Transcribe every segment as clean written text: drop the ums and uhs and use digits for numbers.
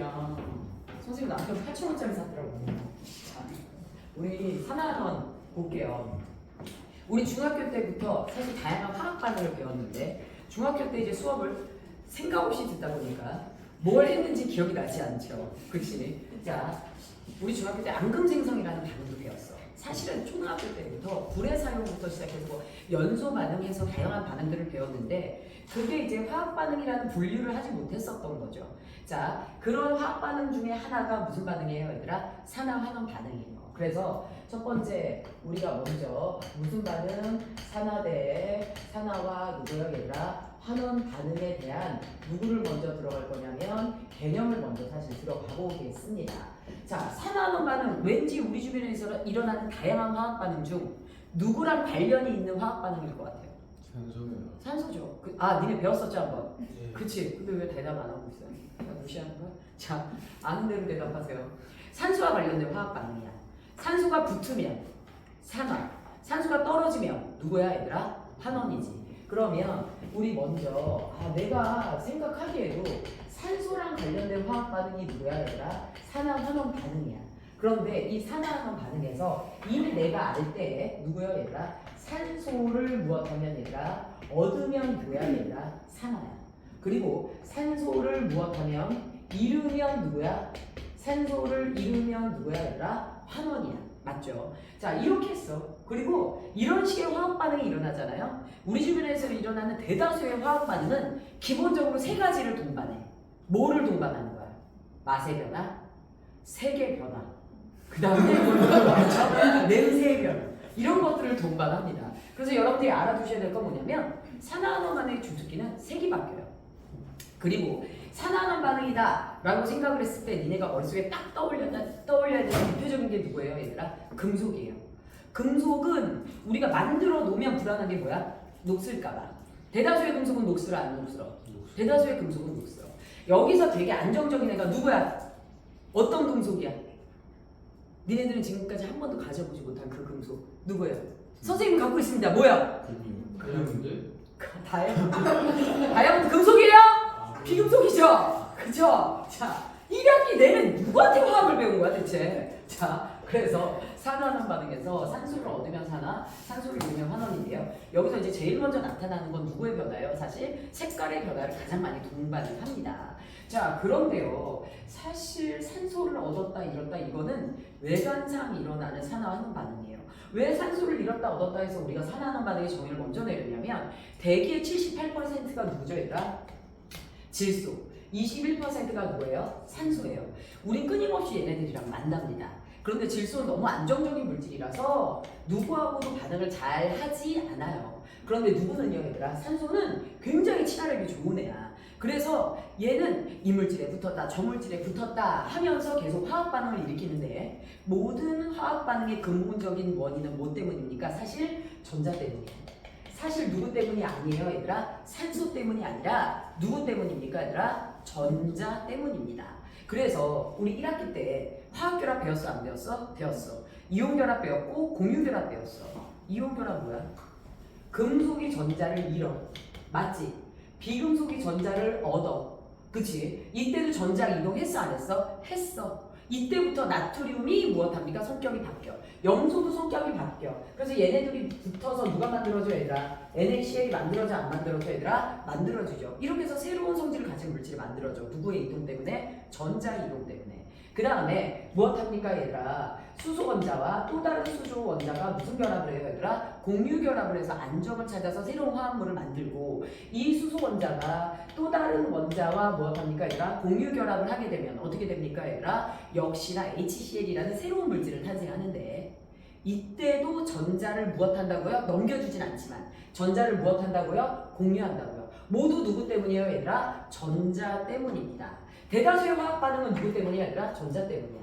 원이랑 선생님 남편 8,000원짜리 샀더라고. 자, 우리 하나만 볼게요. 우리 중학교 때부터 사실 다양한 화학 반응을 배웠는데 중학교 때 이제 수업을 생각 없이 듣다 보니까 뭘 했는지 기억이 나지 않죠. 그렇지? 자, 우리 중학교 때 앙금생성이라는 단어도 배웠어. 사실은 초등학교 때부터 불의 사용부터 시작해서 연소 반응에서 다양한 반응들을 배웠는데 그게 이제 화학 반응이라는 분류를 하지 못했었던 거죠. 자, 그런 화학 반응 중에 하나가 무슨 반응이에요, 얘들아? 산화환원 반응이에요. 그래서 첫 번째 우리가 먼저 무슨 반응? 산화 대 산화와 누구요, 얘들아? 환원 반응에 대한 누구를 먼저 들어갈 거냐면 개념을 먼저 사실 들어가 보겠습니다. 자, 산화환원 반응 왠지 우리 주변에서 일어나는 다양한 화학 반응 중 누구랑 관련이 있는 화학 반응일 것 같아요? 산소요. 산소죠. 니네 배웠었죠 한번? 네. 그치? 근데 왜 대답 안 하고 있어요? 그냥 무시하는 거야? 자, 아는 대로 대답하세요. 산소와 관련된 화학 반응이야. 산소가 붙으면 산화, 산소가 떨어지면 누구야 얘들아? 환원이지. 그러면 우리 먼저 내가 생각하기에도 산소랑 관련된 화학 반응이 누구야 얘들아? 산화 환원 반응이야. 그런데 이 산화 환원 반응에서 이미 내가 알 때 누구야 얘들아? 산소를 무엇하면 얘들아? 얻으면 누구야 얘들아? 산화야. 그리고 산소를 무엇하면 잃으면 누구야? 산소를 잃으면 누구야 얘들아? 환원이야. 맞죠? 자, 이렇게 했어. 그리고 이런 식의 화학 반응이 일어나잖아요. 우리 주변에서 일어나는 대다수의 화학 반응은 기본적으로 세 가지를 동반해. 뭐를 동반하는 거야? 맛의 변화, 색의 변화, 그 다음에 냄새의 변화. 이런 것들을 동반합니다. 그래서 여러분들이 알아두셔야 될 건 뭐냐면 산화환원 반응의 주특기는 색이 바뀌어요. 그리고 산화환원 반응이다 라고 생각을 했을 때 니네가 머릿속에 딱 떠올려야 되는 대표적인 게 누구예요 얘들아? 금속이에요. 금속은 우리가 만들어 놓으면 불안한 게 뭐야? 녹슬까봐. 대다수의 금속은 녹슬어 안 녹슬어? 대다수의 금속은 녹슬어. 여기서 되게 안정적인 애가 누구야? 어떤 금속이야? 니네들은 지금까지 한 번도 가져보지 못한 그 금속 누구예요? 선생님 갖고 있습니다. 뭐야? 다이아몬드? 다이아몬드 금속이에요? 비금속이죠? 그죠? 자, 1학기 내내 누구한테 화학을 배운 거야 대체? 자, 그래서 산화환원 반응에서 산소를 얻으면 산화, 산소를 잃으면 환원인데요. 여기서 이제 제일 먼저 나타나는 건 누구의 변화예요? 사실 색깔의 변화를 가장 많이 동반을 합니다. 자, 그런데요. 사실 산소를 얻었다 잃었다 이거는 외관상 일어나는 산화환원 반응이에요. 왜 산소를 잃었다 얻었다 해서 우리가 산화환원 반응의 정의를 먼저 내렸냐면 대기의 78%가 누구죠 얘들아? 질소. 21%가 누구예요? 산소예요. 우린 끊임없이 얘네들이랑 만납니다. 그런데 질소는 너무 안정적인 물질이라서 누구하고도 반응을 잘 하지 않아요. 그런데 누구는요 얘들아? 산소는 굉장히 친화력이 좋은 애야. 그래서 얘는 이 물질에 붙었다 저 물질에 붙었다 하면서 계속 화학 반응을 일으키는데 모든 화학 반응의 근본적인 원인은 뭐 때문입니까? 사실 전자 때문이에요. 사실 누구 때문이 아니에요 얘들아? 산소 때문이 아니라 누구 때문입니까 얘들아? 전자 때문입니다. 그래서 우리 1학기 때 화학결합 배웠어 안 배웠어? 배웠어. 이온결합 배웠고 공유결합 배웠어. 이온결합 뭐야? 금속이 전자를 잃어. 맞지? 비금속이 전자를 얻어. 그치? 이때도 전자 이동했어 안 했어? 했어. 이때부터 나트륨이 무엇합니까? 성격이 바뀌어. 염소도 성격이 바뀌어. 그래서 얘네들이 붙어서 누가 만들어져 얘들아? NaCl이 만들어져 안 만들어져 얘들아? 만들어지죠. 이렇게 해서 새로운 성질을 가진 물질을 만들어져. 누구의 이동 때문에? 전자 이동 때문에. 그 다음에 무엇합니까 얘들아? 수소 원자와 또 다른 수소 원자가 무슨 결합을 해요 얘들아? 공유 결합을 해서 안정을 찾아서 새로운 화합물을 만들고 이 수소 원자가 또 다른 원자와 무엇합니까 얘들아? 공유 결합을 하게 되면 어떻게 됩니까 얘들아? 역시나 HCl이라는 새로운 물질을 탄생하는데 이때도 전자를 무엇한다고요? 넘겨주진 않지만 전자를 무엇한다고요? 공유한다고요. 모두 누구 때문이에요 얘들아? 전자 때문입니다. 대다수의 화학 반응은 누구 때문이야 얘들아? 전자 때문이야.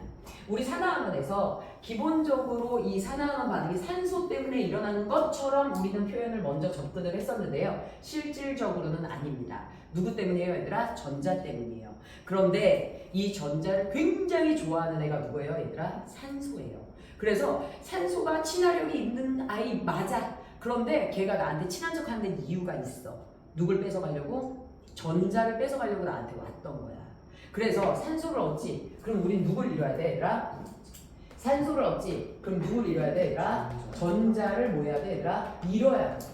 우리 산화환원에서 기본적으로 이 산화환원 반응이 산소 때문에 일어나는 것처럼 우리는 표현을 먼저 접근을 했었는데요. 실질적으로는 아닙니다. 누구 때문이에요 얘들아? 전자 때문이에요. 그런데 이 전자를 굉장히 좋아하는 애가 누구예요 얘들아? 산소예요. 그래서 산소가 친화력이 있는 아이 맞아. 그런데 걔가 나한테 친한 척하는 이유가 있어. 누굴 뺏어가려고? 전자를 뺏어가려고 나한테 왔던 거야. 그래서 산소를 얻지. 그럼 우린 누굴 이뤄야 돼, 얘들아? 산소를 얻지. 그럼 누굴 이뤄야 돼, 얘들아? 전자를 뭐 해야 돼, 얘들아? 이뤄야 돼.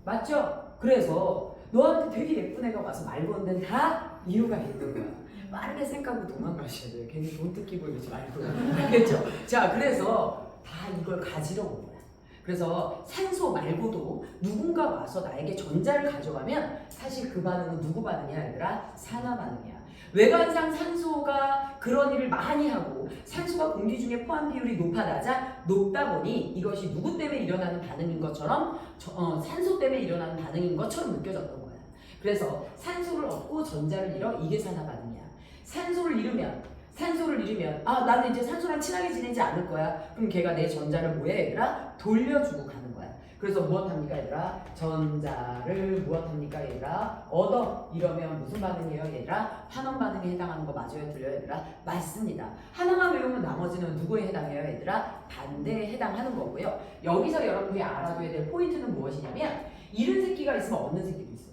맞죠? 그래서 너한테 되게 예쁜 애가 와서 말 거는 데는 다 이유가 있는 거야. 빠르게 생각하고 도망가셔야 돼요. 괜히 돈 뜯기고 이러지 말고. 알겠죠? 자, 그래서 다 이걸 가지러 온 거야. 그래서 산소 말고도 누군가 와서 나에게 전자를 가져가면 사실 그 반응은 누구 반응이야, 얘들아? 산화 반응이야. 외관상 산소가 그런 일을 많이 하고 산소가 공기 중에 포함 비율이 높다 보니 이것이 누구 때문에 일어나는 반응인 것처럼 산소 때문에 일어나는 반응인 것처럼 느껴졌던 거야. 그래서 산소를 얻고 전자를 잃어 이게 산화 반응이야. 산소를 잃으면 아 나는 이제 산소랑 친하게 지내지 않을 거야. 그럼 걔가 내 전자를 뭐해 얘들아? 돌려주고 가는 거야. 그래서 무엇합니까 얘들아? 전자를 무엇합니까 얘들아? 얻어. 이러면 무슨 반응이에요 얘들아? 환원 반응에 해당하는 거 맞아요? 들려요 얘들아? 맞습니다. 하나만 외우면 나머지는 누구에 해당해요 얘들아? 반대에 해당하는 거고요. 여기서 여러분들이 알아둬야 될 포인트는 무엇이냐면 잃은 새끼가 있으면 얻는 새끼도 있어.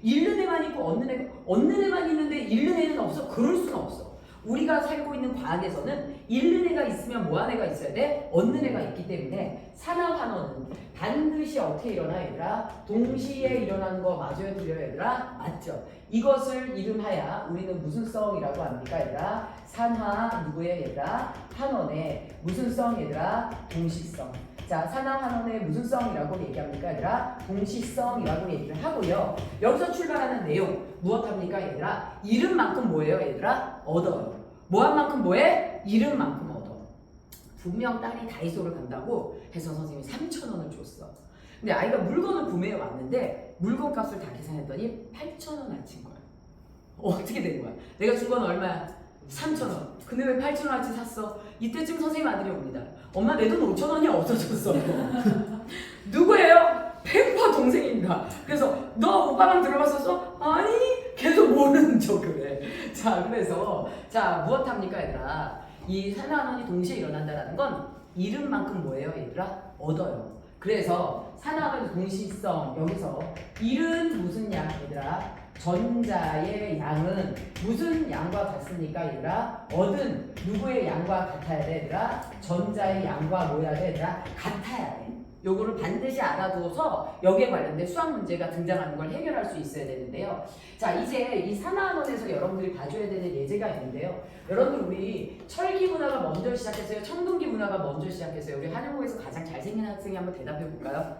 잃는 애만 있고 얻는 애만 있는데 잃는 애는 없어? 그럴 수는 없어. 우리가 살고 있는 과학에서는 잃는 애가 있으면 뭐한 애가 있어야 돼? 얻는 애가 있기 때문에 산화환원은 반드시 어떻게 일어나 얘들아? 동시에 일어나는 거 맞아요? 들려요 얘들아? 맞죠? 이것을 이름하여 우리는 무슨 성이라고 합니까 얘들아? 산화 누구의 얘들아? 환원의 무슨 성 얘들아? 동시성. 자, 산화환원의 무슨 성이라고 얘기합니까 얘들아? 동시성이라고 얘기를 하고요. 여기서 출발하는 내용 무엇합니까 얘들아? 잃은 만큼 뭐예요 얘들아? 얻어요. 뭐한 만큼 뭐해? 잃은 만큼 얻어. 분명 딸이 다이소를 간다고 해서 선생님이 3,000원을 줬어. 근데 아이가 물건을 구매해 왔는데 물건 값을 다 계산했더니 8,000원 아친 거야. 어떻게 된 거야? 내가 준 건 얼마야? 3,000원. 근데 왜 8,000원어치 샀어? 이때쯤 선생님 아들이 옵니다. 엄마 내 돈 5,000원이 없어졌어. 누구예요? 펜파 동생입니다. 그래서 너 오빠랑 들어봤었어? 아니 계속 모르는 척을 해. 자 그래서 자 무엇합니까 얘들아? 이 산화환원이 동시에 일어난다는 건 잃은 만큼 뭐예요 얘들아? 얻어요. 그래서 산화환원의 동시성 여기서 잃은 무슨 양 얘들아? 전자의 양은 무슨 양과 같습니까 얘들아? 얻은 누구의 양과 같아야 돼 얘들아? 전자의 양과 뭐야 돼 얘들아? 같아야 돼. 요거를 반드시 알아두어서 여기에 관련된 수학 문제가 등장하는 걸 해결할 수 있어야 되는데요. 자 이제 이 산화환원에서 여러분들이 봐줘야 되는 예제가 있는데요. 여러분들 우리 철기 문화가 먼저 시작했어요? 청동기 문화가 먼저 시작했어요? 우리 한영고에서 가장 잘생긴 학생이 한번 대답해 볼까요?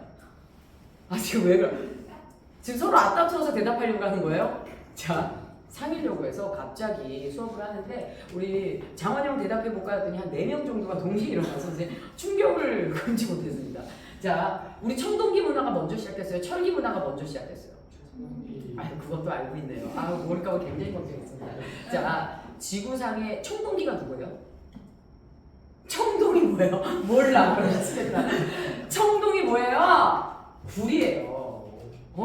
아 지금 왜 그래? 지금 서로 앞다투어서 대답하려고 하는 거예요? 자, 상의려고 해서 갑자기 수업을 하는데 우리 장원영 대답해 볼까 했더니 한 4명 정도가 동시에 일어나서 이제 충격을 금치 못했습니다. 자, 우리 청동기 문화가 먼저 시작했어요? 철기 문화가 먼저 시작했어요? 아, 그것도 알고 있네요. 아, 모를까 봐 굉장히 걱정했습니다. 자, 지구상의 청동기가 누구예요? 청동이 뭐예요? 몰라. 그러시겠다. 청동이 뭐예요? 불이에요.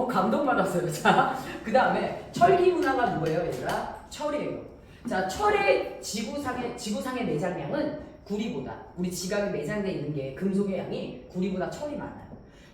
감동받았어요. 자, 그 다음에 철기 문화가 누구예요, 얘들아? 철이에요. 자, 철의 지구상의 내장량은 구리보다 우리 지각에 내장돼 있는 게 금속의 양이 구리보다 철이 많아요.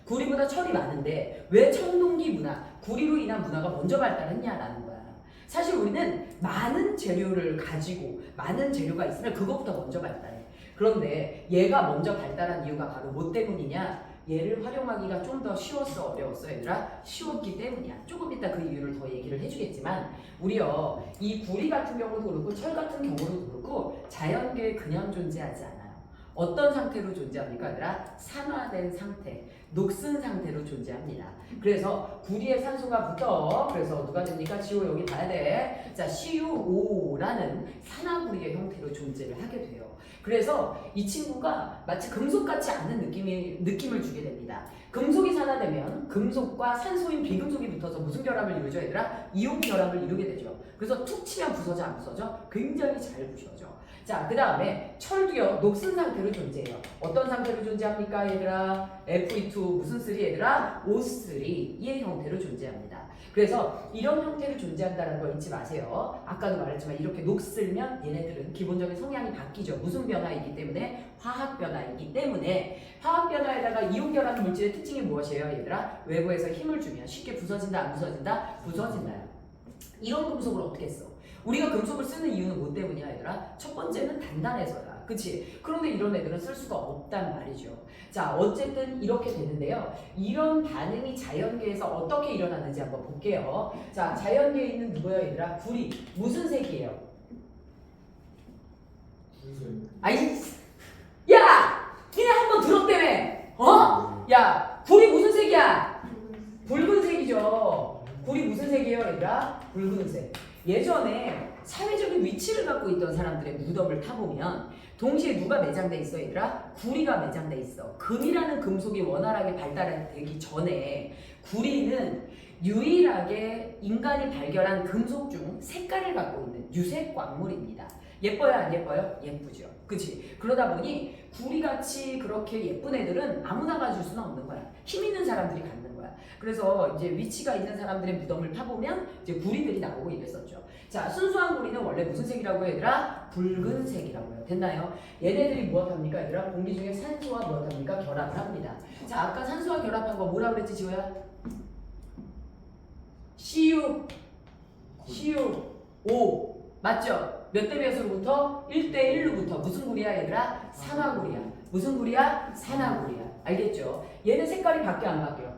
구리보다 철이 많은데 왜 청동기 문화, 구리로 인한 문화가 먼저 발달했냐라는 거야. 사실 우리는 많은 재료를 가지고 많은 재료가 있으면 그것부터 먼저 발달해. 그런데 얘가 먼저 발달한 이유가 바로 뭐 때문이냐? 얘를 활용하기가 좀 더 쉬웠어 어려웠어 얘들아? 쉬웠기 때문이야. 조금 이따 그 이유를 더 얘기를 해주겠지만 우리요 이 구리 같은 경우도 그렇고 철 같은 경우도 그렇고 자연계에 그냥 존재하지 않아요. 어떤 상태로 존재합니까 얘들아? 산화된 상태, 녹슨 상태로 존재합니다. 그래서 구리에 산소가 붙어 그래서 누가 됩니까? CO 여기 봐야 돼. 자 CuO라는 산화구리의 형태로 존재를 하게 돼요. 그래서 이 친구가 마치 금속같지 않은 느낌을 주게 됩니다. 금속이 산화되면 금속과 산소인 비금속이 붙어서 무슨 결합을 이루죠 얘들아? 이온 결합을 이루게 되죠. 그래서 툭 치면 부서져 안 부서져? 굉장히 잘 부서져. 자, 그 다음에 철도요 녹슨 상태로 존재해요. 어떤 상태로 존재합니까 얘들아? Fe2 무슨 3 얘들아? O3의 형태로 존재합니다. 그래서 이런 형태로 존재한다는 거 잊지 마세요. 아까도 말했지만 이렇게 녹슬면 얘네들은 기본적인 성향이 바뀌죠. 무슨 변화이기 때문에? 화학 변화이기 때문에 화학 변화에다가 이온 결합 물질의 특징이 무엇이에요 얘들아? 외부에서 힘을 주면 쉽게 부서진다 안 부서진다? 부서진다요. 이런 금속을 어떻게 써? 우리가 금속을 쓰는 이유는 뭐 때문이야 얘들아? 첫 번째는 단단해서야. 그치? 그런데 이런 애들은 쓸 수가 없단 말이죠. 자, 어쨌든 이렇게 되는데요. 이런 반응이 자연계에서 어떻게 일어나는지 한번 볼게요. 자, 자연계에 있는 누구예요 얘들아? 구리. 무슨 색이에요? 분쇄. 아이, 야! 니네 한번 들었다며! 어? 야, 구리 무슨 색이야? 붉은색이죠. 구리 무슨 색이에요 얘들아? 붉은색. 예전에 사회적인 위치를 갖고 있던 사람들의 무덤을 타보면 동시에 누가 매장돼 있어 얘들아? 구리가 매장돼 있어. 금이라는 금속이 원활하게 발달되기 전에 구리는 유일하게 인간이 발견한 금속 중 색깔을 갖고 있는 유색 광물입니다. 예뻐요 안 예뻐요? 예쁘죠. 그치? 그러다 보니 구리같이 그렇게 예쁜 애들은 아무나 가질 수는 없는 거야. 힘 있는 사람들이 갖는 거야. 그래서 이제 위치가 있는 사람들의 무덤을 파보면 이제 구리들이 나오고 이랬었죠. 자, 순수한 구리는 원래 무슨 색이라고 해요 얘들아? 붉은색이라고 해요. 됐나요? 얘네들이 무엇합니까 얘들아? 공기 중에 산소와 무엇합니까? 결합을 합니다. 자, 아까 산소와 결합한 거 뭐라고 그랬지 지호야? CU5 맞죠? 몇 대 몇으로부터? 1대 1로부터 무슨 구리야 얘들아? 산화구리야. 무슨 구리야? 산화구리야. 알겠죠? 얘는 색깔이 바뀌어 안 바뀌어?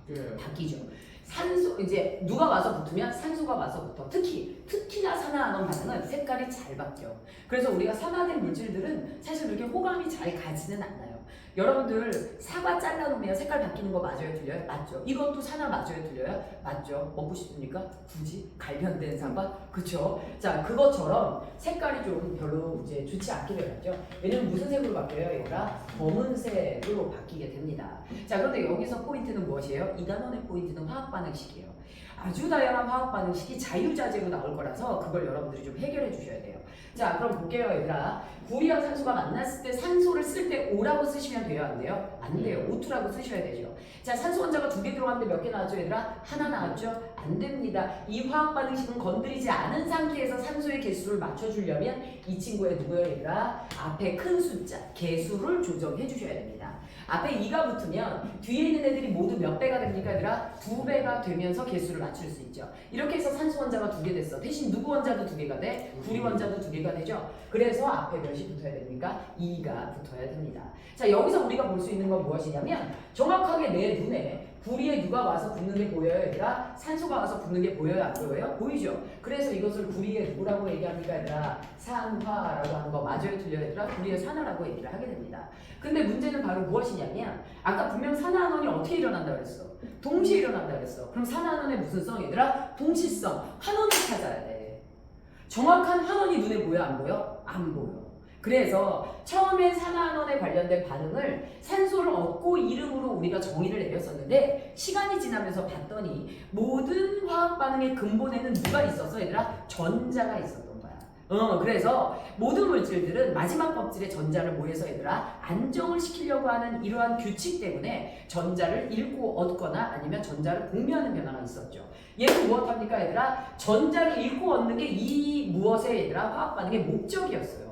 바뀌어요. 바뀌죠. 산소 이제 누가 와서 붙으면 산소가 와서 붙어. 특히나 산화아논 반응은 색깔이 잘 바뀌어. 그래서 우리가 산화된 물질들은 사실 그렇게 호감이 잘 가지는 않아요. 여러분들 사과 잘라놓으면 색깔 바뀌는 거 맞아요, 틀려요? 맞죠? 이것도 산화 맞아요, 틀려요? 맞죠? 먹고 싶습니까? 굳이 갈변된 사과? 그쵸? 자, 그것처럼 색깔이 좀 별로 이제 좋지 않게 되었죠. 얘는 무슨 색으로 바뀌어요, 얘들아? 검은색으로 바뀌게 됩니다. 자, 그런데 여기서 포인트는 무엇이에요? 이 단원의 포인트는 화학 반응식이에요. 아주 다양한 화학 반응식이 자유자재로 나올 거라서 그걸 여러분들이 좀 해결해 주셔야 돼요. 자, 그럼 볼게요, 얘들아. 구리와 산소가 만났을 때 산소를 쓸 때 O라고 쓰시면 돼요, 안 돼요? 안 돼요. O2라고 쓰셔야 되죠. 자, 산소 원자가 2개 들어갔는데 몇 개 나왔죠, 얘들아? 하나 나왔죠? 안 됩니다. 이 화학 반응식은 건드리지 않은 상태에서 산소의 개수를 맞춰주려면 이 친구의 누구예요, 얘들아? 앞에 큰 숫자, 개수를 조정해 주셔야 됩니다. 앞에 2가 붙으면 뒤에 있는 애들이 모두 몇 배가 됩니까 얘들아? 2배가 되면서 개수를 맞출 수 있죠. 이렇게 해서 산소 원자가 2개 됐어. 대신 누구 원자도 2개가 돼? 구리 원자도 2개가 되죠. 그래서 앞에 몇이 붙어야 됩니까? 2가 붙어야 됩니다. 자, 여기서 우리가 볼 수 있는 건 무엇이냐면 정확하게 내 눈에 구리에 누가 와서 붙는 게 보여요 얘들아? 산소가 와서 붙는 게 보여요 안 보여요? 보이죠? 그래서 이것을 구리에 누구라고 얘기합니까 얘들아? 산화라고 하는 거 맞아요 틀려요 얘들아? 구리의 산화라고 얘기를 하게 됩니다. 근데 문제는 바로 무엇이냐면 아까 분명 산화안원이 어떻게 일어난다 그랬어? 동시에 일어난다 그랬어. 그럼 산화안원의 무슨 성 얘들아? 동시성. 환원을 찾아야 돼. 정확한 환원이 눈에 보여 안 보여? 안 보여. 그래서 처음에 산화안원에 관련된 반응을 산소를 얻고 이름으로 우리가 정의를 내렸었는데 시간이 지나면서 봤더니 모든 화학 반응의 근본에는 누가 있었어 얘들아? 전자가 있었던 거야. 그래서 모든 물질들은 마지막 껍질에 전자를 모여서 얘들아 안정을 시키려고 하는 이러한 규칙 때문에 전자를 잃고 얻거나 아니면 전자를 공유하는 변화가 있었죠. 얘는 무엇합니까 얘들아? 전자를 잃고 얻는 게 이 무엇의 얘들아? 화학 반응의 목적이었어요.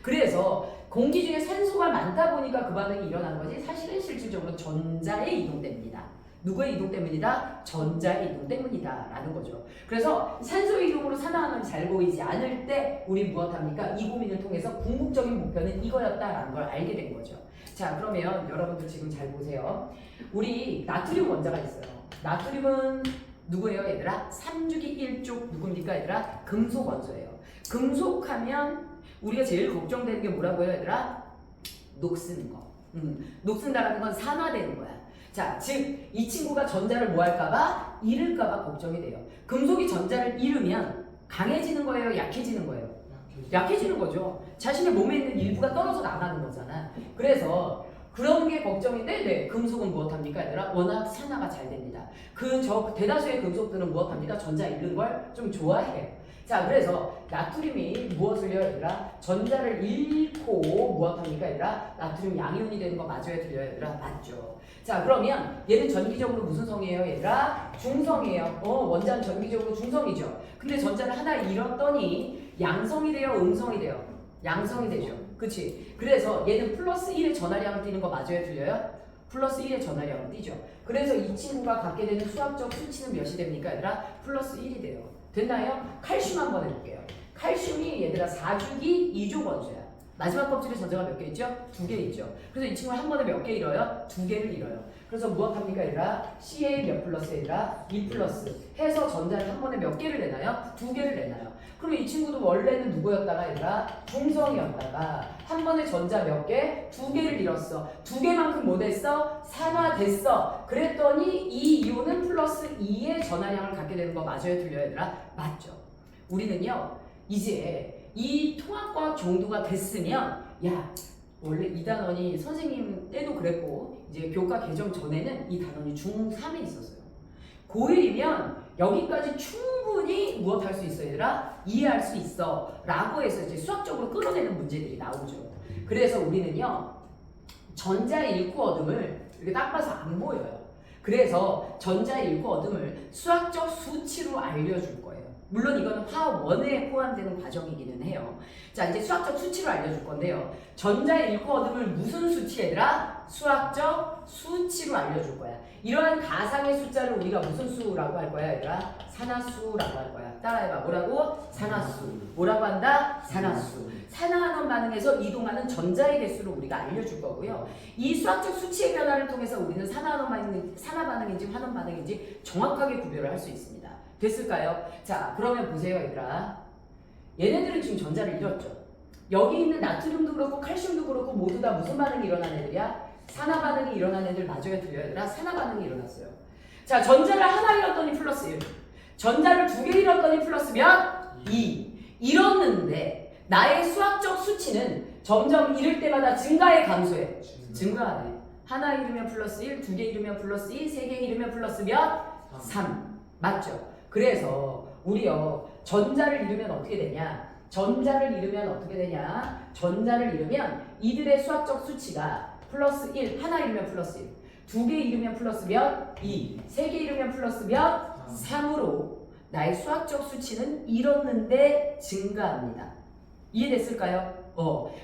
그래서 공기 중에 산소가 많다 보니까 그 반응이 일어나는 거지 사실은 실질적으로 전자의 이동 때문이다. 누구의 이동 때문이다? 전자의 이동 때문이다 라는 거죠. 그래서 산소의 이동으로 산화안원이 잘 보이지 않을 때 우리 무엇합니까? 이 고민을 통해서 궁극적인 목표는 이거였다라는 걸 알게 된 거죠. 자, 그러면 여러분들 지금 잘 보세요. 우리 나트륨 원자가 있어요. 나트륨은 누구예요 얘들아? 3주기 1족 누굽니까 얘들아? 금속 원소예요. 금속하면 우리가 제일 걱정되는 게 뭐라고 해요 얘들아? 녹쓰는 거. 녹슨다라는 건 산화되는 거야. 자, 즉 이 친구가 전자를 뭐 할까봐? 잃을까봐 걱정이 돼요. 금속이 전자를 잃으면 강해지는 거예요? 약해지는 거예요? 약해지는 거죠. 자신의 몸에 있는 일부가 떨어져 나가는 거잖아. 그래서 그런 게 걱정인데 네, 금속은 무엇합니까 얘들아? 워낙 산화가 잘 됩니다. 대다수의 금속들은 무엇합니까? 전자 잃는 걸 좀 좋아해요. 자, 그래서 나트륨이 무엇을요 얘들아? 전자를 잃고 무엇합니까 얘들아? 나트륨 양이온이 되는 거 맞아요 틀려요 얘들아? 맞죠. 자, 그러면 얘는 전기적으로 무슨 성이에요 얘들아? 중성이에요. 원자는 전기적으로 중성이죠. 근데 전자를 하나 잃었더니 양성이 돼요 음성이 돼요? 양성이 되죠. 그치? 그래서 얘는 플러스 1의 전하량을 띠는 거 맞아요 틀려요? 플러스 1의 전하량을 띠죠. 그래서 이 친구가 갖게 되는 수학적 수치는 몇이 됩니까 얘들아? 플러스 1이 돼요. 됐나요? 칼슘 한번 해볼게요. 칼슘이 얘들아 4주기 2조 원소야. 마지막 껍질에 전자가 몇 개 있죠? 2개 있죠. 그래서 이 친구는 한 번에 몇 개 잃어요? 2개를 잃어요. 그래서 무엇합니까 얘들아? CA 몇 플러스 얘들아? 2 플러스 해서 전자를 한 번에 몇 개를 내나요? 2개를 내나요. 그러면 이 친구도 원래는 누구였다가 얘들아? 중성이었다가 한 번에 전자 몇 개? 2개를 잃었어. 2개만큼 뭐 됐어? 산화됐어. 그랬더니 이 이온은 플러스 2의 전하량을 갖게 되는 거 맞아요? 틀려요 얘들아? 맞죠. 우리는요 이제 이 통합과학 정도가 됐으면 야 원래 이 단원이 선생님 때도 그랬고 이제 교과 개정 전에는 이 단원이 중3에 있었어요. 고1이면 여기까지 충분히 무엇할 수 있어 얘들아? 이해할 수 있어 라고 해서 이제 수학적으로 끌어내는 문제들이 나오죠. 그래서 우리는요 전자 잃고 얻음을 이렇게 딱 봐서 안 보여요. 그래서 전자 잃고 얻음을 수학적 수치로 알려줄 거예요. 물론 이거는 화학 원에 포함되는 과정이기는 해요. 자 이제 수학적 수치로 알려줄 건데요. 전자 잃고 얻음을 무슨 수치 얘들아? 수학적 수치로 알려줄 거야. 이러한 가상의 숫자를 우리가 무슨 수라고 할 거야 얘들아? 산화수라고 할 거야. 따라해봐. 뭐라고? 산화수. 뭐라고 한다? 산화수. 산화하는 반응에서 이동하는 전자의 개수를 우리가 알려줄 거고요. 이 수학적 수치의 변화를 통해서 우리는 산화 반응인지 환원 반응인지 정확하게 구별을 할 수 있습니다. 됐을까요? 자 그러면 보세요 얘들아. 얘네들은 지금 전자를 잃었죠. 여기 있는 나트륨도 그렇고 칼슘도 그렇고 모두 다 무슨 반응이 일어난 애들이야? 산화 반응이 일어난 애들 맞아요? 틀려요? 얘들아? 산화 반응이 일어났어요. 자 전자를 하나 잃었더니 플러스 1, 전자를 2개 잃었더니 플러스 몇? 2 잃었는데 나의 수학적 수치는 점점 잃을 때마다 증가해 감소해? 증가하네. 하나 잃으면 플러스 1, 2개 잃으면 플러스 2, 3개 잃으면 플러스 몇? 3 맞죠? 그래서 우리요 전자를 잃으면 어떻게 되냐? 전자를 잃으면 어떻게 되냐? 전자를 잃으면 이들의 수학적 수치가 플러스 1, 하나 잃으면 플러스 1, 2개 잃으면 플러스 몇? 2, 3개 잃으면 플러스 몇? 3으로 나의 수학적 수치는 잃었는데 증가합니다. 이해됐을까요?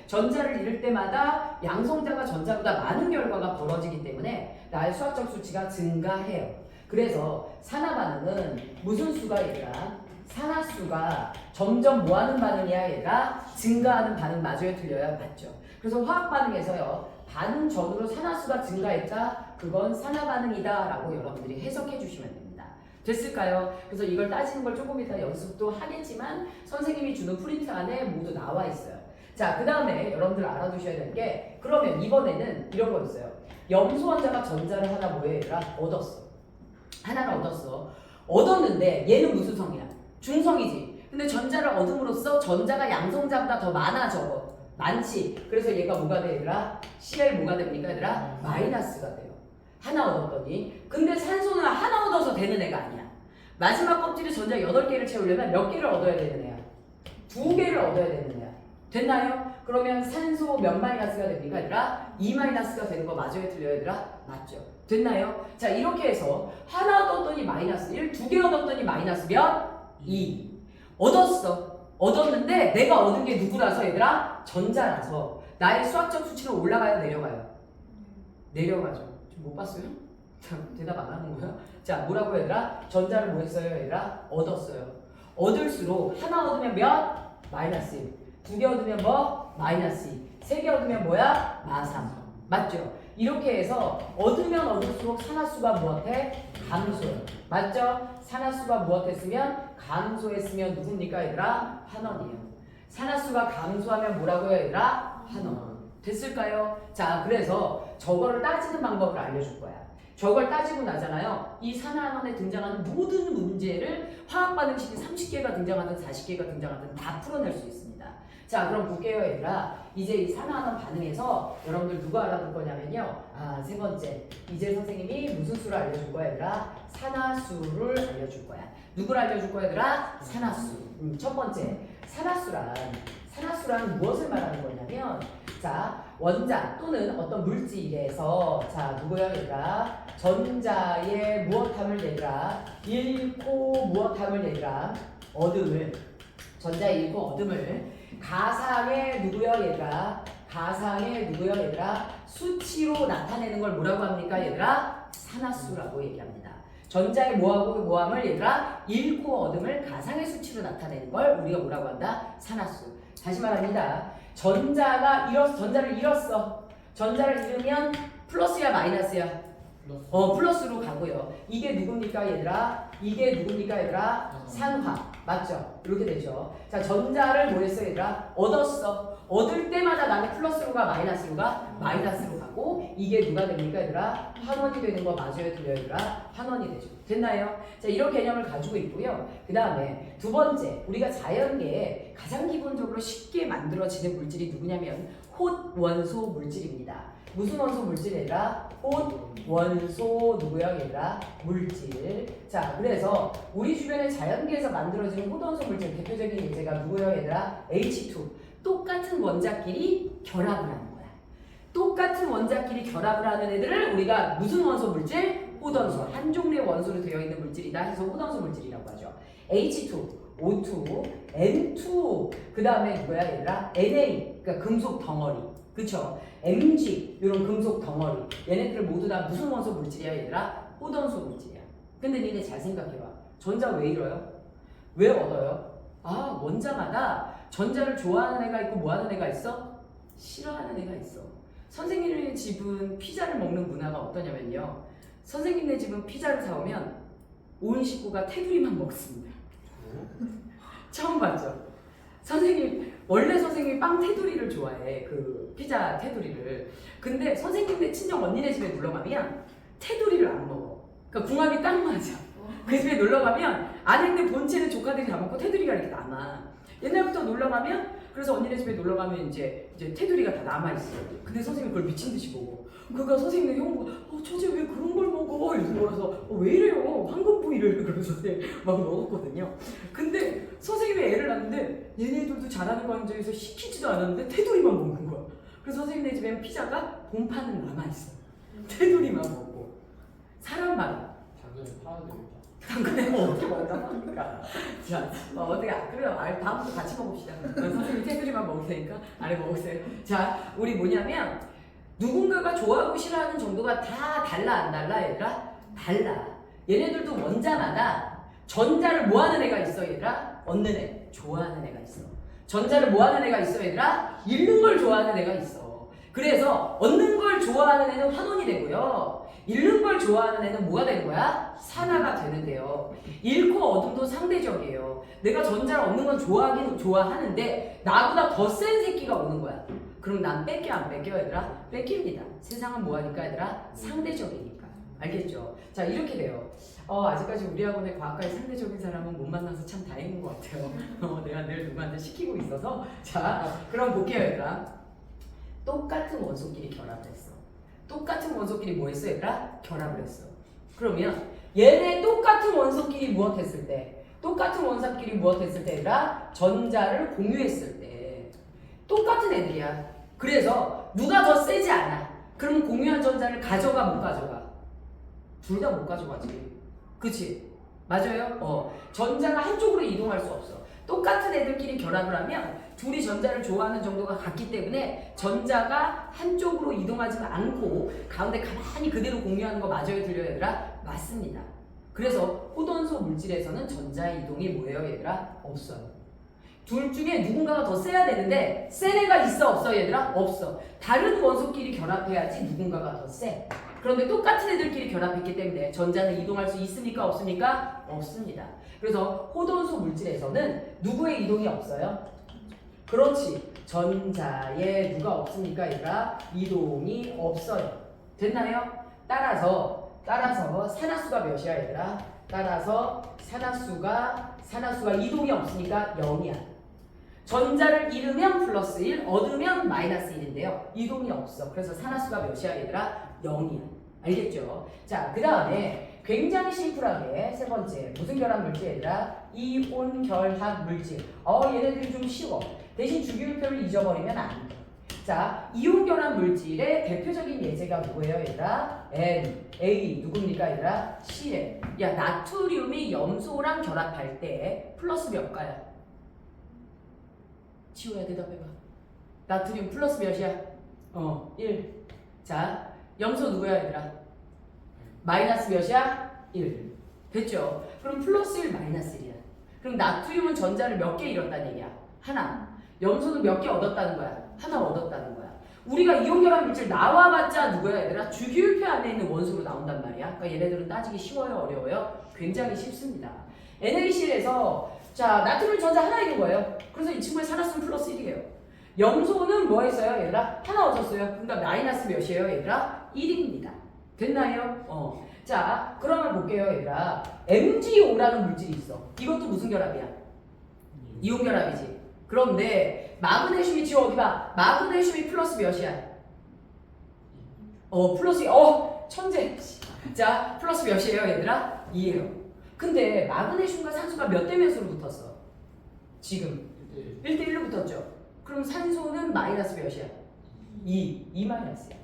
전자를 잃을 때마다 양성자가 전자보다 많은 결과가 벌어지기 때문에 나의 수학적 수치가 증가해요. 그래서 산화 반응은 무슨 수가 얘들아? 산화수가 점점 뭐하는 반응이야 얘가? 증가하는 반응 맞아요? 틀려요? 맞죠. 그래서 화학 반응에서요 반응 전후로 산화수가 증가했다? 그건 산화 반응이다 라고 여러분들이 해석해 주시면 됩니다. 됐을까요? 그래서 이걸 따지는 걸 조금 이따 연습도 하겠지만 선생님이 주는 프린트 안에 모두 나와 있어요. 자, 그 다음에 여러분들 알아두셔야 될 게 그러면 이번에는 이런 거 있어요. 염소 원자가 전자를 하나 뭐해 얘들아? 얻었어. 하나를 얻었어. 얻었는데 얘는 무슨 성이야? 중성이지. 근데 전자를 얻음으로써 전자가 양성자보다 더 많아져. 많지. 그래서 얘가 뭐가 돼 얘들아? Cl 뭐가 됩니까 얘들아? 마이너스가 돼요. 하나 얻었더니. 근데 산소는 하나 얻어서 되는 애가 아니야. 마지막 껍질에 전자 8개를 채우려면 몇 개를 얻어야 되는 애야? 2개를 얻어야 되는 애야. 됐나요? 그러면 산소 몇 마이너스가 됩니까 얘들아? 2 마이너스가 되는 거 맞아요? 틀려요 얘들아? 맞죠. 됐나요? 자 이렇게 해서 하나 얻었더니 마이너스 1, 2개 얻었더니 마이너스 몇? 2 얻었어. 얻었는데 내가 얻은 게 누구라서 얘들아? 전자라서 나의 수학적 수치는 올라가요? 내려가요? 내려가죠. 좀 못 봤어요? 대답 안 하는 거야? 자 뭐라고 얘들아? 전자를 뭐 했어요 얘들아? 얻었어요. 얻을수록 하나 얻으면 몇? 마이너스 1. 2개 얻으면 뭐? 마이너스 2. 3개 얻으면 뭐야? 마삼. 맞죠? 이렇게 해서 얻으면 얻을수록 산화수가 무엇해? 감소해. 맞죠? 산화수가 무엇했으면? 감소했으면 누굽니까 얘들아? 환원이에요. 산화수가 감소하면 뭐라고요 얘들아? 환원. 됐을까요? 자 그래서 저거를 따지는 방법을 알려줄 거야. 저걸 따지고 나잖아요. 이 산화환원에 등장하는 모든 문제를 화학반응식이 30개가 등장하든 40개가 등장하든 다 풀어낼 수 있습니다. 자 그럼 볼게요 얘들아. 이제 이 산화환원 반응에서 여러분들 누가 알아둘 거냐면요. 세 번째 이제 선생님이 무슨 수를 알려줄 거야 얘들아? 산화수를 알려줄 거야. 누구를 알려줄 거야 얘들아? 산화수. 첫 번째 산화수란 무엇을 말하는 거냐면 자 원자 또는 어떤 물질에서 자 누구야 얘들아? 전자의 무엇함을 얘들아? 잃고 무엇함을 얘들아? 얻음을 전자의 잃고 얻음을 가상의 누구야 얘들아? 가상의 누구야 얘들아? 수치로 나타내는 걸 뭐라고 합니까 얘들아? 산화수라고 얘기합니다. 전자의 뭐하고 모함을 얘들아 잃고 얻음을 가상의 수치로 나타내는 걸 우리가 뭐라고 한다? 산화수. 다시 말합니다. 전자를 잃었어. 전자를 잃으면 플러스야 마이너스야? 플러스로 가고요. 이게 누굽니까 얘들아? 이게 누굽니까 얘들아? 산화. 맞죠? 이렇게 되죠. 자, 전자를 뭐 했어 얘들아? 얻었어. 얻을 때마다 나는 플러스로 가 마이너스로 가? 마이너스로 가고 이게 누가 됩니까 얘들아? 환원이 되는 거 맞아요? 틀려요 얘들아? 환원이 되죠. 됐나요? 자, 이런 개념을 가지고 있고요. 그 다음에 두 번째, 우리가 자연계에 가장 기본적으로 쉽게 만들어지는 물질이 누구냐면 홑 원소 물질입니다. 무슨 원소 물질이라? 홑 원소 누구야 얘들아? 물질. 자, 그래서 우리 주변에 자연계에서 만들어지는 홑 원소 물질 대표적인 예제가 누구야 얘들아? H2. 똑같은 원자끼리 결합을 하는 거야. 똑같은 원자끼리 결합을 하는 애들을 우리가 무슨 원소 물질? 홑 원소. 한 종류의 원소로 되어 있는 물질이다 해서 홑 원소 물질이라고 하죠. H2, O2, N2. 그 다음에 누구야 얘들아? Na. 그러니까 금속 덩어리. 그쵸? Mg 이런 금속 덩어리 얘네들 모두 다 무슨 원소 물질이야 얘들아? 홑 원소 물질이야. 근데 니네 잘 생각해봐. 전자 왜 잃어요? 왜 얻어요? 아, 원자마다 전자를 좋아하는 애가 있고 뭐하는 애가 있어? 싫어하는 애가 있어. 선생님네 집은 피자를 먹는 문화가 어떠냐면요, 선생님네 집은 피자를 사오면 온 식구가 테두리만 먹습니다. 처음 봤죠? 원래 선생님이 빵 테두리를 좋아해. 그 피자 테두리를. 근데 선생님네 친정 언니네 집에 놀러가면 테두리를 안 먹어. 그러니까 궁합이 딱 맞아. 그 집에 놀러가면 안에 있는 본체는 조카들이 다 먹고 테두리가 이렇게 남아. 옛날부터 놀러가면, 그래서 언니네 집에 놀러가면 이제 테두리가 다 남아있어. 근데 선생님이 그걸 미친 듯이 보고. 그러니까 선생님이 형 보고, 저쟤 왜 그런 걸 먹어? 이러면서 왜 이래요? 황금부위를. 그러면서 선생님 막 먹었거든요. 근데 선생님이 애를 낳는데 얘네들도 잘하는 과정에서 시키지도 않았는데 테두리만 먹는 거야. 그래서 선생님네 집에는 피자가 본판은 남아있어. 테두리만 먹고. 사람마다. 당근에 팔아야 되겠다. 당근에 어떻게 먹는다고 합니까? 자, 어떻게, 그래요. 다음부터 같이 먹읍시다. 선생님 테두리만 먹을 테니까 아래 먹으세요. 자, 우리 뭐냐면 누군가가 좋아하고 싫어하는 정도가 다 달라 안 달라 얘들아? 달라. 얘네들도 원자마다 전자를 뭐하는 애가 있어 얘들아? 얻는 애, 좋아하는 애가 있어. 전자를 뭐하는 애가 있어 얘들아? 잃는 걸 좋아하는 애가 있어. 그래서 얻는 걸 좋아하는 애는 환원이 되고요, 잃는 걸 좋아하는 애는 뭐가 되는 거야? 산화가 되는데요. 잃고 얻음도 상대적이에요. 내가 전자를 얻는 건 좋아하긴 좋아하는데 나보다 더 센 새끼가 오는 거야. 그럼 난 뺏겨 안 뺏겨 얘들아? 뺏깁니다. 세상은 뭐하니까 얘들아? 상대적이니까. 알겠죠? 자, 이렇게 돼요. 아직까지 우리 학원에 과학과에 상대적인 사람은 못 만나서 참 다행인 것 같아요. 내가 늘 누구한테 시키고 있어서. 자, 그럼 볼게요 얘들아. 똑같은 원소끼리 결합을 했어. 똑같은 원소끼리 뭐 했어 얘들아? 결합을 했어. 그러면 얘네 똑같은 원소끼리 무엇했을 때? 똑같은 원소끼리 무엇했을 때 얘들아? 전자를 공유했을 때. 똑같은 애들이야. 그래서 누가 더 세지 않아. 그럼 공유한 전자를 가져가 못 가져가? 둘 다 못 가져가지. 그치? 맞아요? 전자가 한쪽으로 이동할 수 없어. 똑같은 애들끼리 결합을 하면 둘이 전자를 좋아하는 정도가 같기 때문에 전자가 한쪽으로 이동하지 않고 가운데 가만히 그대로 공유하는 거 맞아요? 들려요 얘들아? 맞습니다. 그래서 홑 원소 물질에서는 전자의 이동이 뭐예요 얘들아? 없어요. 둘 중에 누군가가 더 세야 되는데 센 애가 있어 없어 얘들아? 없어. 다른 원소끼리 결합해야지 누군가가 더 세. 그런데 똑같은 애들끼리 결합했기 때문에 전자는 이동할 수 있습니까 없습니까? 없습니다. 그래서 홑 원소 물질에서는 누구의 이동이 없어요? 그렇지. 전자에 누가 없습니까 얘들아? 이동이 없어요. 됐나요? 따라서 산화수가 몇이야 얘들아? 따라서 산화수가 이동이 없으니까 0이야. 전자를 잃으면 플러스 1, 얻으면 마이너스 1인데요. 이동이 없어. 그래서 산화수가 몇이야 얘들아? 0이야. 알겠죠? 자, 그 다음에 굉장히 심플하게 세 번째 무슨 결합 물질 얘들아? 이온 결합 물질. 얘네들이 좀 쉬워. 대신 주기율표를 잊어버리면 안 돼. 자, 이온 결합 물질의 대표적인 예제가 뭐예요 얘들아? N, A 누굽니까 얘들아? CN. 야, 나트륨이 염소랑 결합할 때 플러스 몇 가야? 지호야 대답해봐. 나트륨 플러스 몇이야? 1. 자, 염소 누구야 얘들아? 마이너스 몇이야? 1. 됐죠? 그럼 플러스 1 마이너스 1이야. 그럼 나트륨은 전자를 몇 개 잃었다는 얘기야? 하나. 염소는 몇 개 얻었다는 거야? 하나 얻었다는 거야. 우리가 이온결합 물질 나와봤자 누구야 얘들아? 주기율표 안에 있는 원소로 나온단 말이야. 그러니까 얘네들은 따지기 쉬워요? 어려워요? 굉장히 쉽습니다. NaCl에서 자 나트륨 전자 하나 있는 거예요. 그래서 이 친구의 산화수는 플러스 1이에요. 염소는 뭐 했어요 얘들아? 하나 얻었어요. 그러니까 마이너스 몇이에요 얘들아? 1입니다. 됐나요? 자 그러면 볼게요 얘들아. MgO라는 물질이 있어. 이것도 무슨 결합이야? 이온 결합이지. 그런데 마그네슘이 지금 어디 봐. 마그네슘이 플러스 몇이야? 플러스 천재. 자 플러스 몇이에요 얘들아? 2예요. 근데 마그네슘과 산소가 몇 대 몇으로 붙었어? 지금 1대1로 붙었죠. 그럼 산소는 마이너스 몇이야? 2 마이너스야.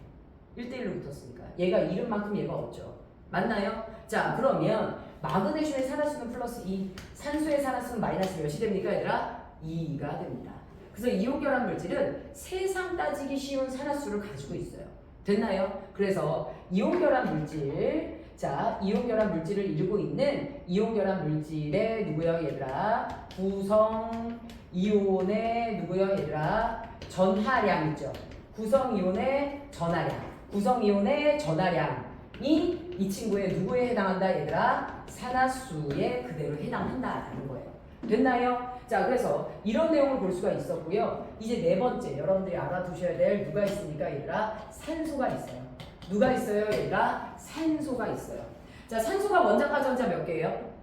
1대1로 붙었으니까 얘가 잃은 만큼 얘가 없죠. 맞나요? 자 그러면 마그네슘의 산화수는 플러스 2, 산소의 산화수는 마이너스 몇이 됩니까 얘들아? 2가 됩니다. 그래서 이온결합 물질은 세상 따지기 쉬운 산화수를 가지고 있어요. 됐나요? 그래서 이온결합 물질, 자 이온결합 물질을 이루고 있는 이온결합 물질의 누구요 얘들아? 구성 이온의 누구요 얘들아? 전하량 있죠. 구성 이온의 전하량, 구성 이온의 전하량이 이 친구의 누구에 해당한다 얘들아? 산화수에 그대로 해당한다라는 거예요. 됐나요? 자 그래서 이런 내용을 볼 수가 있었고요. 이제 네 번째 여러분들이 알아두셔야 될 누가 있습니까 얘들아? 산소가 있어요. 누가 있어요 얘들아? 산소가 있어요. 자 산소가 원자과 전자 몇 개예요?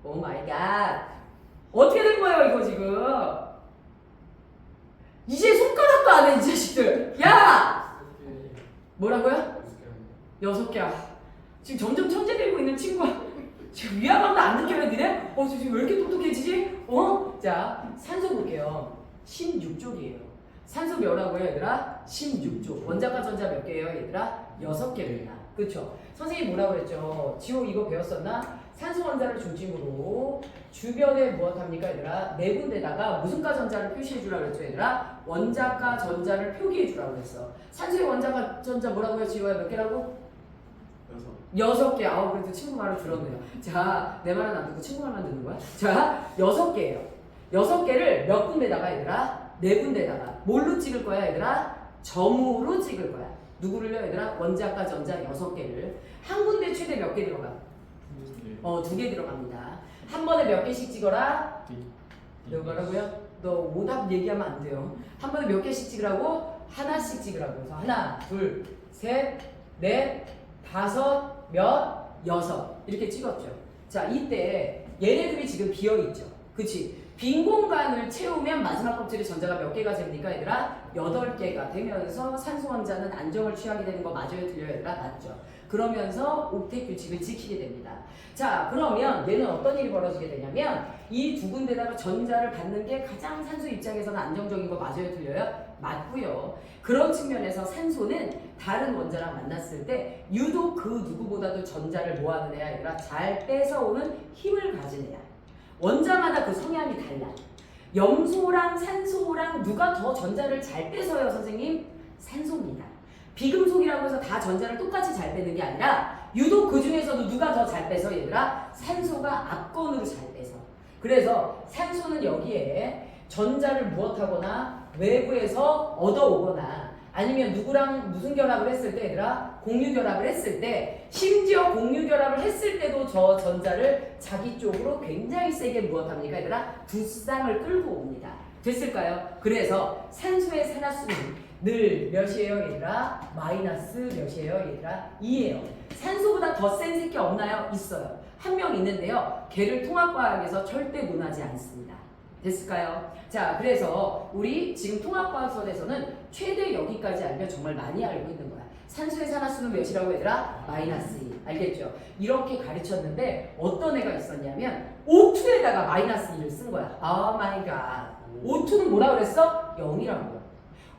오 마이 갓. 어떻게 된 거예요 이거 지금? 이제 손가락도 안 해 이 자식들. 야! 뭐라고요? 6개야. 지금 점점 천재 되고 있는 친구가 지금 위화감도 안 느껴요 니네? 지금 왜 이렇게 똑똑해지지? 자 산소 볼게요. 16쪽이에요. 산소 몇라고요 얘들아? 16쪽. 원자과 전자 몇 개예요 얘들아? 6개입니다. 그쵸? 선생님이 뭐라고 그랬죠? 지호 이거 배웠었나? 산소 원자를 중심으로 주변에 무엇합니까 얘들아? 네 군데다가 무슨 가 전자를 표시해 주라고 그랬죠 얘들아? 원자과 전자를 표기해 주라고 그랬어. 산소의 원자과 전자 뭐라고요 지호야? 몇 개라고? 6개. 그래도 친구 말을 들었네요. 자, 내 말은 안 듣고 친구 말만 듣는 거야? 자, 6개예요. 6개를 몇 군데다가 얘들아? 네 군데다가. 뭘로 찍을 거야 얘들아? 점으로 찍을 거야. 누구를요 얘들아? 원자과 전자 6개를. 한 군데 최대 몇 개 들어가? 2개 들어갑니다. 한 번에 몇 개씩 찍어라? 너 뭐라고요? 너 오답 얘기하면 안 돼요. 한 번에 몇 개씩 찍으라고? 하나씩 찍으라고. 그래서 하나, 둘, 셋, 넷, 다섯, 여섯 이렇게 찍었죠. 자 이때 얘네들이 지금 비어있죠. 그치? 빈 공간을 채우면 마지막 껍질의 전자가 몇 개가 됩니까 얘들아? 8개가 되면서 산소 원자는 안정을 취하게 되는 거 맞아요 틀려요 얘들아? 맞죠. 그러면서 옥텟 규칙을 지키게 됩니다. 자 그러면 얘는 어떤 일이 벌어지게 되냐면 이 두 군데다가 전자를 받는 게 가장 산소 입장에서는 안정적인 거 맞아요 틀려요? 맞고요. 그런 측면에서 산소는 다른 원자랑 만났을 때 유독 그 누구보다도 전자를 뭐하는 애야 얘들아? 잘 뺏어오는 힘을 가진 애야. 원자마다 그 성향이 달라. 염소랑 산소랑 누가 더 전자를 잘 뺏어요 선생님? 산소입니다. 비금속이라고 해서 다 전자를 똑같이 잘 빼는 게 아니라 유독 그 중에서도 누가 더 잘 빼서 얘들아? 산소가 압권으로 잘 빼서. 그래서 산소는 여기에 전자를 무엇하거나 외부에서 얻어오거나 아니면 누구랑 무슨 결합을 했을 때 얘들아? 공유 결합을 했을 때 심지어 공유 결합을 했을 때도 저 전자를 자기 쪽으로 굉장히 세게 무엇합니까 얘들아? 두 쌍을 끌고 옵니다. 됐을까요? 그래서 산소의 산화수는 늘 몇이에요 얘들아? 마이너스 몇이에요 얘들아? 2예요. 산소보다 더 센 새끼 없나요? 있어요. 한 명 있는데요. 걔를 통합과학에서 절대 논하지 않습니다. 됐을까요? 자 그래서 우리 지금 통합과학선에서는 최대 여기까지 알면 정말 많이 알고 있는 거야. 산소의 산화수는 몇이라고 얘들아? 마이너스 2. 알겠죠? 이렇게 가르쳤는데 어떤 애가 있었냐면 O2에다가 마이너스 2를 쓴 거야. 아 마이 갓. O2는 뭐라 그랬어? 0이라고요.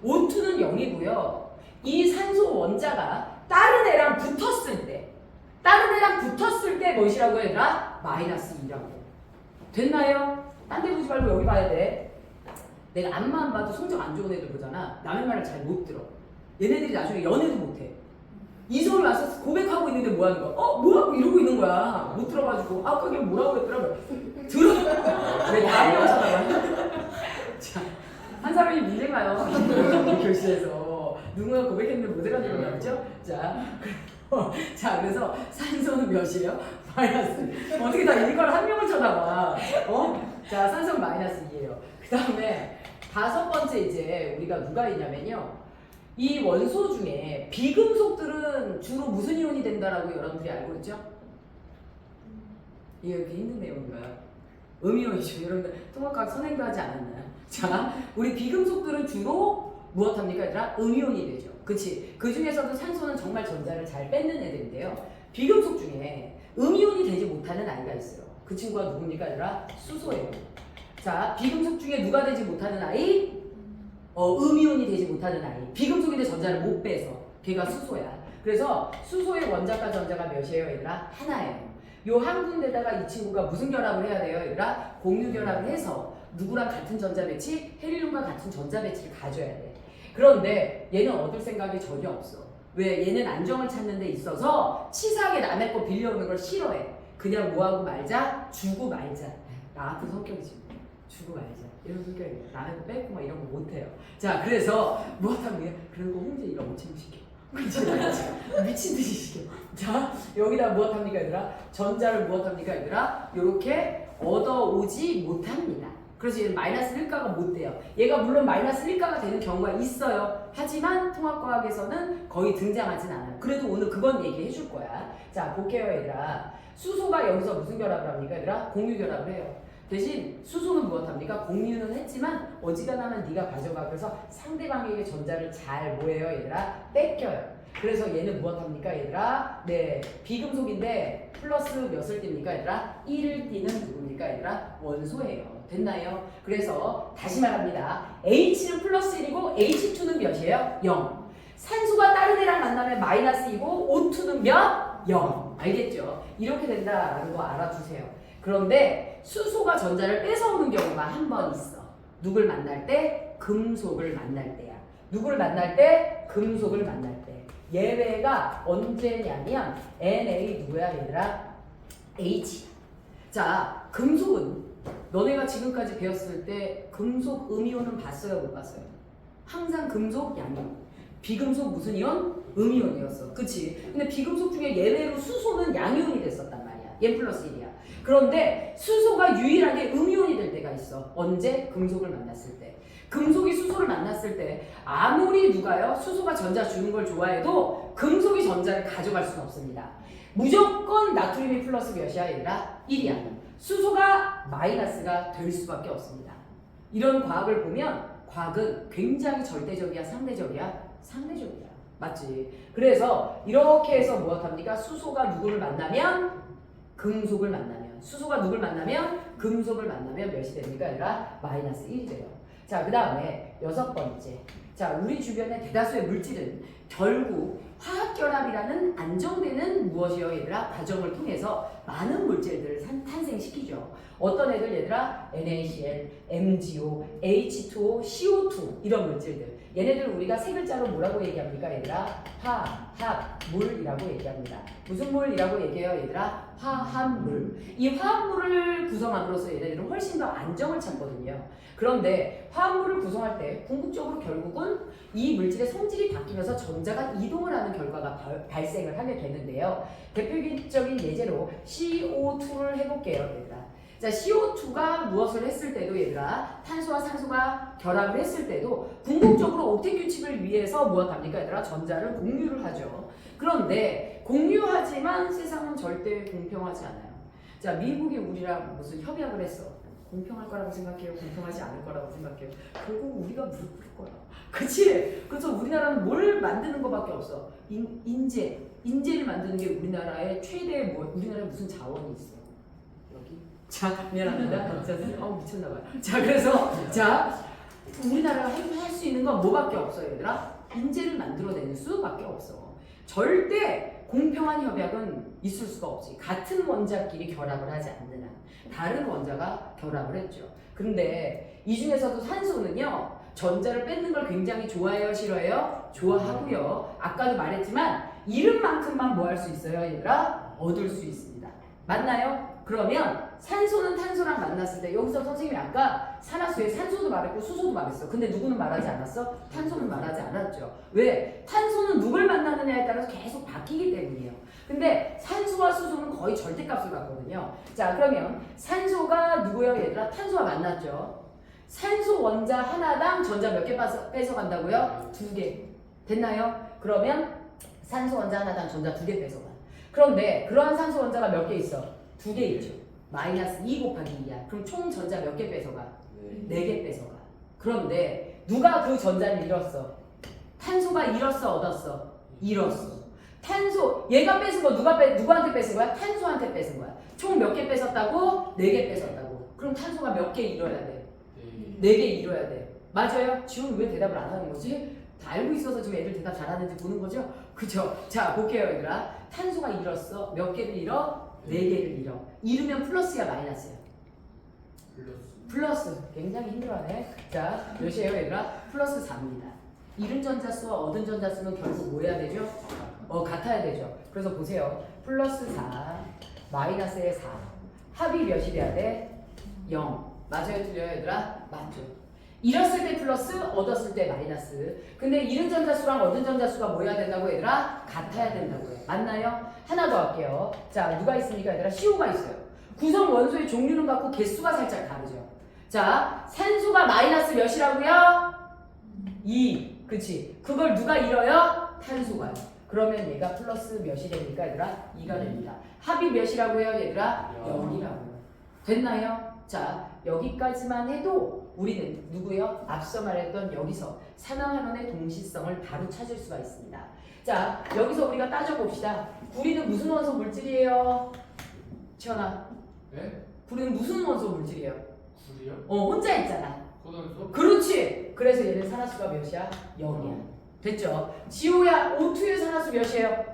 O2는 0이고요. 이 산소 원자가 다른 애랑 붙었을 때 뭐시라고 얘들아? 마이너스 2라고. 됐나요? 딴 데 보지 말고 여기 봐야 돼. 내가 앞만 봐도 성적 안 좋은 애들 보잖아. 남의 말을 잘 못 들어. 얘네들이 나중에 연애도 못 해. 이성이 와서 고백하고 있는데 뭐 하는 거야? 뭐야? 이러고 있는 거야. 못 들어가지고 아까 걔 뭐라고 그랬더라? 들어. 왜 다른 명 쳐다봐? 자, 한 사람이 문제가요. 교실에서 누군가 고백했는데 못 알아들었나 보죠? 자, 그래서 산소는 몇이에요? 마이너스. 어떻게 다 이걸 한 명을 쳐다봐? 자, 산소는 마이너스 2예요. 그 다음에 다섯 번째 이제 우리가 누가 있냐면요. 이 원소 중에 비금속들은 주로 무슨 이온이 된다라고 여러분들이 알고 있죠? 이게 이렇게 힘든 내용인가요? 음이온이죠. 여러분들 통합과학 선행도 하지 않았나요? 자, 우리 비금속들은 주로 무엇합니까? 얘들아? 음이온이 되죠. 그치? 그 중에서도 산소는 정말 전자를 잘 뺏는 애들인데요. 비금속 중에 음이온이 되지 못하는 아이가 있어요. 그 친구가 누굽니까? 얘들아? 수소예요. 자, 비금속 중에 누가 되지 못하는 아이? 음이온이 되지 못하는 아이. 비금속인데 전자를 못 빼서 걔가 수소야. 그래서 수소의 원자과 전자가 몇이에요, 얘들아? 하나예요. 요 한 군데다가 이 친구가 무슨 결합을 해야 돼요, 얘들아? 공유 결합을 해서 누구랑 같은 전자 배치, 헬륨과 같은 전자 배치를 가져야 돼. 그런데 얘는 얻을 생각이 전혀 없어. 왜? 얘는 안정을 찾는 데 있어서 치사하게 남의 거 빌려오는 걸 싫어해. 그냥 뭐하고 말자? 주고 말자. 나 같은 성격이지. 주고 말자. 이런 성격이에요. 남의 거 뺏고 막 이런 거 못해요. 자, 그래서 무엇하면 그리고 홍제 이거 오침 시켜. 미친 듯이 시켜. 자, 여기다 무엇합니까, 얘들아? 전자를 무엇합니까, 얘들아? 요렇게 얻어오지 못합니다. 그래서 얘는 마이너스 1가가 못 돼요. 얘가 물론 마이너스 1가가 되는 경우가 있어요. 하지만 통합과학에서는 거의 등장하진 않아요. 그래도 오늘 그건 얘기해 줄 거야. 자, 볼게요, 얘들아. 수소가 여기서 무슨 결합을 합니까, 얘들아? 공유 결합을 해요. 대신 수소는 무엇합니까? 공유는 했지만 어지간하면 네가 가져가. 그래서 상대방에게 전자를 잘 뭐예요, 얘들아? 뺏겨요. 그래서 얘는 무엇합니까, 얘들아? 네, 비금속인데 플러스 몇을 띱니까, 얘들아? 1을 띄는 누굽니까, 얘들아? 원소예요. 됐나요? 그래서 다시 말합니다. H는 플러스 1이고 H2는 몇이에요? 0. 산소가 다른 애랑 만나면 마이너스이고 O2는 몇? 0. 알겠죠? 이렇게 된다라는 거 알아두세요. 그런데 수소가 전자를 뺏어오는 경우가 한 번 있어. 누굴 만날 때? 금속을 만날 때야. 누굴 만날 때? 금속을 만날 때. 예외가 언제냐면 Na 누구야, 얘들아? H. 자, 금속은 너네가 지금까지 배웠을 때 금속 음이온은 봤어요, 못 봤어요? 항상 금속 양이온. 비금속 무슨 이온? 음이온이었어. 그치? 근데 비금속 중에 예외로 수소는 양이온이 됐었단 말이야. 얘 플러스 1이야. 그런데 수소가 유일하게 음이온이 될 때가 있어. 언제? 금속을 만났을 때. 금속이 수소를 만났을 때 아무리 누가요? 수소가 전자 주는 걸 좋아해도 금속이 전자를 가져갈 수는 없습니다. 무조건 나트륨이 플러스 몇이야, 얘들아? 1이야. 수소가 마이너스가 될 수밖에 없습니다. 이런 과학을 보면 과학은 굉장히 절대적이야, 상대적이야? 상대적이야. 맞지? 그래서 이렇게 해서 무엇합니까? 수소가 누구를 만나면? 금속을 만나면. 수소가 누굴 만나면? 금속을 만나면 몇이 됩니까? 얘들아? 마이너스 1이 돼요. 자, 그 다음에 여섯 번째. 자, 우리 주변의 대다수의 물질은 결국 화학결합이라는 안정되는 무엇이요, 얘들아? 과정을 통해서 많은 물질들을 탄생시키죠. 어떤 애들, 얘들아? NaCl, MgO, H2O, CO2 이런 물질들. 얘네들 우리가 세 글자로 뭐라고 얘기합니까, 얘들아? 화합물이라고 얘기합니다. 무슨 물이라고 얘기해요, 얘들아? 화합물. 이 화합물을 구성함으로써 얘네들은 훨씬 더 안정을 찾거든요. 그런데 화합물을 구성할 때 궁극적으로 결국은 이 물질의 성질이 바뀌면서 전자가 이동을 하는 결과가 발생을 하게 되는데요. 대표적인 예제로 CO2를 해볼게요, 얘들아. 자, CO2가 무엇을 했을 때도 얘들아, 탄소와 산소가 결합을 했을 때도 궁극적으로 옥텟 규칙을 위해서 무엇합니까, 얘들아? 전자를 공유를 하죠. 그런데 공유하지만 세상은 절대 공평하지 않아요. 자, 미국이 우리랑 무슨 협약을 했어. 공평할 거라고 생각해요? 공평하지 않을 거라고 생각해요? 결국 우리가 무릎 꿇을 거야. 그치? 그래서 우리나라는 뭘 만드는 거밖에 없어. 인재를 만드는 게 우리나라의 최대 우리나라에 무슨 자원이 있어? 여기? 자, 미안합니다. 미쳤나봐요. 자, 그래서 우리나라가 할 수 있는 건 뭐밖에 없어, 얘들아? 인재를 만들어내는 수밖에 없어. 절대 공평한 협약은 있을 수가 없지. 같은 원자끼리 결합을 하지 않는 한. 다른 원자가 결합을 했죠. 근데 이 중에서도 산소는요, 전자를 뺏는 걸 굉장히 좋아해요, 싫어해요? 좋아하고요. 아까도 말했지만 이름만큼만 뭐 할 수 있어요, 얘들아? 얻을 수 있습니다. 맞나요? 그러면 산소는 탄소랑 만났을 때 여기서 선생님이 아까 산화수에 산소도 말했고 수소도 말했어. 근데 누구는 말하지 않았어? 탄소는 말하지 않았죠. 왜? 탄소는 누굴 만나느냐에 따라서 계속 바뀌기 때문이에요. 근데 산소와 수소는 거의 절대값을 갖거든요. 자, 그러면 산소가 누구예요, 얘들아? 탄소와 만났죠. 산소 원자 하나당 전자 몇 개 뺏어간다고요? 2개. 됐나요? 그러면 산소 원자 하나당 전자 2개 뺏어가. 그런데 그러한 산소 원자가 몇 개 있어? 2개 있죠. 마이너스 2 곱하기 2야. 그럼 총 전자 몇 개 뺏어가? 4개 뺏어가. 그런데 누가 그 전자를 잃었어? 탄소가 잃었어, 얻었어? 잃었어. 탄소, 얘가 뺏은 거 누구한테 뺏은 거야? 탄소한테 뺏은 거야. 총 몇 개 뺏었다고? 4개 뺏었다고. 그럼 탄소가 몇 개 잃어야 돼? 4개 잃어야 돼. 맞아요? 지금 왜 대답을 안 하는 거지? 다 알고 있어서 지금 애들 대답 잘하는지 보는 거죠? 그죠? 자, 볼게요, 얘들아. 탄소가 잃었어. 몇 개를 잃어? 4개를 잃어. 잃으면 플러스야, 마이너스야? 플러스. 굉장히 힘들어하네. 자, 몇이에요, 얘들아? 플러스 4입니다. 잃은 전자수와 얻은 전자수는 결국 뭐 해야 되죠? 같아야 되죠. 그래서 보세요. 플러스 4, 마이너스의 4. 합이 몇이 돼야 돼? 0. 맞아요, 틀려요, 얘들아? 맞죠. 잃었을 때 플러스, 얻었을 때 마이너스. 근데 잃은 전자수랑 얻은 전자수가 뭐 해야 된다고, 얘들아? 같아야 된다고요. 맞나요? 하나 더 할게요. 자, 누가 있습니까, 얘들아? CO가 있어요. 구성 원소의 종류는 같고 개수가 살짝 다르죠. 자, 산소가 마이너스 몇이라고요? 2. 그치? 그걸 누가 잃어요? 탄소가요. 그러면 얘가 플러스 몇이 됩니까, 얘들아? 2가 됩니다. 합이 몇이라고요, 얘들아? 0이라고요. 됐나요? 자, 여기까지만 해도 우리는 누구요? 앞서 말했던 여기서 산화환원의 동시성을 바로 찾을 수가 있습니다. 자, 여기서 우리가 따져봅시다. 구리는 무슨 원소 물질이에요? 지현아. 네? 구리는 무슨 원소 물질이에요? 굴이요? 혼자 있잖아. 코단소? 그렇지. 그래서 얘는 산화수가 몇이야? 0이야. 됐죠? 지호야, O2의 산화수 몇이에요?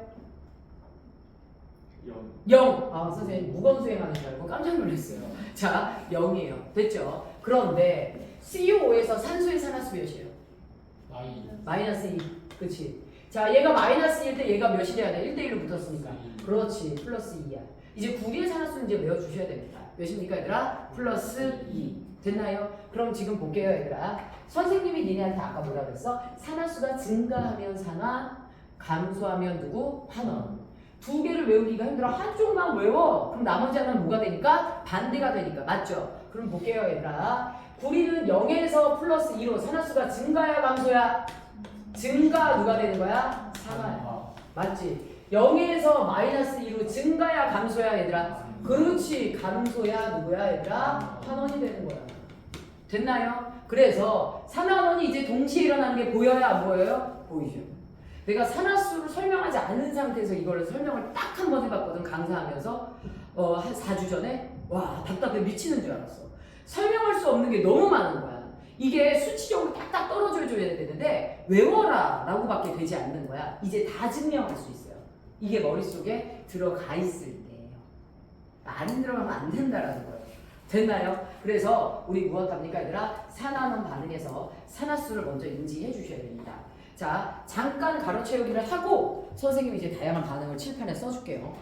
0. 0. 아, 선생님 무건수행하는 줄 알고 깜짝 놀랐어요. 자, 0이에요. 됐죠? 그런데 CO에서 산소의 산화수 몇이에요? 마이너스 2. 그치? 자, 얘가 마이너스 1일 때 얘가 몇이 돼야 돼? 1대1로 붙었으니까. 그렇지. 플러스 2야. 이제 구리의 산화수는 이제 외워주셔야 됩니다. 몇입니까, 얘들아? 플러스 2. 됐나요? 그럼 지금 볼게요, 얘들아. 선생님이 니네한테 아까 뭐라 그랬어? 산화수가 증가하면 산화, 감소하면 누구? 환원. 2개를 외우기가 힘들어. 한쪽만 외워. 그럼 나머지 하나는 뭐가 되니까? 반대가 되니까. 맞죠? 그럼 볼게요, 얘들아. 구리는 0에서 플러스 2로 산화수가 증가야, 감소야? 증가 누가 되는 거야? 산화야. 맞지? 0에서 마이너스 2로 증가야, 감소야, 얘들아? 그렇지. 감소야, 누구야, 얘들아? 환원이 되는 거야. 됐나요? 그래서 산화환원이 이제 동시에 일어나는 게 보여요, 안 보여요? 보이죠. 내가 산화수를 설명하지 않은 상태에서 이걸 설명을 딱 한 번 해봤거든, 강사하면서. 한 4주 전에. 와, 답답해 미치는 줄 알았어. 설명할 수 없는 게 너무 많은 거야. 이게 수치적으로 딱딱 떨어져 줘야 되는데 외워라 라고 밖에 되지 않는 거야. 이제 다 증명할 수 있어요. 이게 머릿속에 들어가 있을 때예요. 안 들어가면 안 된다라는 거예요. 됐나요? 그래서 우리 무엇합니까, 얘들아? 산화환원 반응에서 산화수를 먼저 인지해 주셔야 됩니다. 자, 잠깐 가로 채우기를 하고 선생님이 이제 다양한 반응을 칠판에 써줄게요.